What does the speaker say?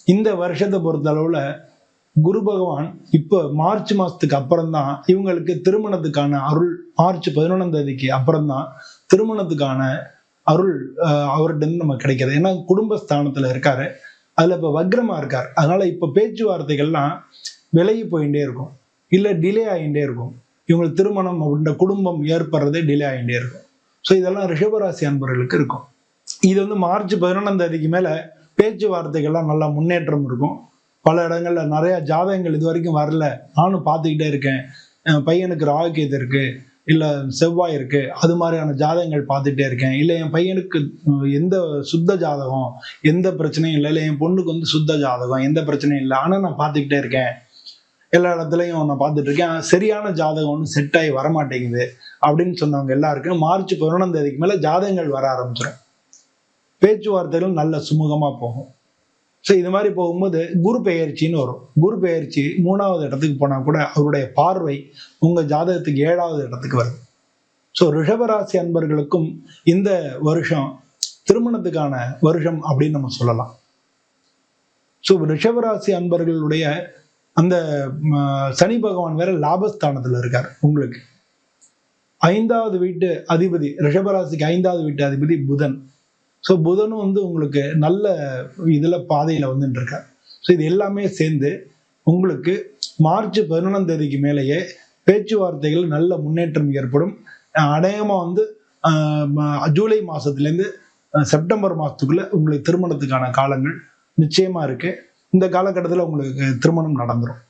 இந்த வருஷத்தை பொறுத்த அளவுல குரு பகவான் இப்ப மார்ச் மாசத்துக்கு அப்புறம் தான் இவங்களுக்கு திருமணத்துக்கான அருள். மார்ச் 11ஆம் தேதிக்கு அப்புறம் தான் திருமணத்துக்கான அருள் அவர்கிட்ட இருந்து நமக்கு கிடைக்கிறது. ஏன்னா குடும்பஸ்தானத்துல இருக்காரு, அதுல இப்ப வக்ரமா இருக்காரு. அதனால இப்ப பேச்சுவார்த்தைகள்லாம் விலகி போயிட்டே இருக்கும், இல்ல டிலே ஆகிட்டே இருக்கும். இவங்களுக்கு திருமணம் அப்படின்ற குடும்பம் ஏற்படுறதே டிலே ஆகிட்டே இருக்கும். ஸோ இதெல்லாம் ரிஷபராசி அன்பர்களுக்கு இருக்கும். இது வந்து மார்ச் 11ஆம் தேதிக்கு மேல பேச்சுவார்த்தைகள்லாம் நல்லா முன்னேற்றம் இருக்கும். பல இடங்கள்ல நிறைய ஜாதகங்கள் இது வரைக்கும் வரல, நானும் பார்த்துக்கிட்டே இருக்கேன், என் பையனுக்கு ராகுகேது இருக்கு, இல்ல செவ்வாய் இருக்கு, அது மாதிரியான ஜாதகங்கள் பார்த்துட்டே இருக்கேன், இல்ல என் பையனுக்கு எந்த சுத்த ஜாதகம் எந்த பிரச்சனையும் இல்லை, இல்லை என் பொண்ணுக்கு வந்து சுத்த ஜாதகம் எந்த பிரச்சனையும் இல்லை, ஆனா நான் பார்த்துக்கிட்டே இருக்கேன், எல்லா இடத்துலையும் நான் பார்த்துட்டு இருக்கேன், சரியான ஜாதகம் ஒன்று செட் ஆகி வரமாட்டேங்குது அப்படின்னு சொன்னவங்க எல்லாருக்கும் மார்ச் 11ஆம் தேதிக்கு மேல ஜாதகங்கள் வர ஆரம்பிச்சிடும். பேச்சுவார்த்தைகள் நல்ல சுமூகமா போகும். ஸோ இது மாதிரி போகும்போது குரு பெயர்ச்சின்னு வரும். குரு பெயர்ச்சி 3வது இடத்துக்கு போனா கூட அவருடைய பார்வை உங்க ஜாதகத்துக்கு 7வது இடத்துக்கு வருது. ஸோ ரிஷபராசி அன்பர்களுக்கும் இந்த வருஷம் திருமணத்துக்கான வருஷம் அப்படின்னு நம்ம சொல்லலாம். ஸோ ரிஷபராசி அன்பர்களுடைய அந்த சனி பகவான் வேற லாபஸ்தானத்துல இருக்கார். உங்களுக்கு 5வது வீட்டு அதிபதி, ரிஷபராசிக்கு 5வது வீட்டு அதிபதி புதன். ஸோ புதனும் வந்து உங்களுக்கு நல்ல இதுல பாதையில வந்துட்டு இருக்கார். ஸோ இது எல்லாமே சேர்ந்து உங்களுக்கு மார்ச் 11ஆம் தேதிக்கு மேலேயே பேச்சுவார்த்தைகள் நல்ல முன்னேற்றம் ஏற்படும். அநேகமா வந்து ஜூலை மாசத்துலேருந்து செப்டம்பர் மாசத்துக்குள்ள உங்களுக்கு திருமணத்துக்கான காலங்கள் நிச்சயமா இருக்கு. இந்த காலகட்டத்தில் உங்களுக்கு திருமணம் நடந்துடும்.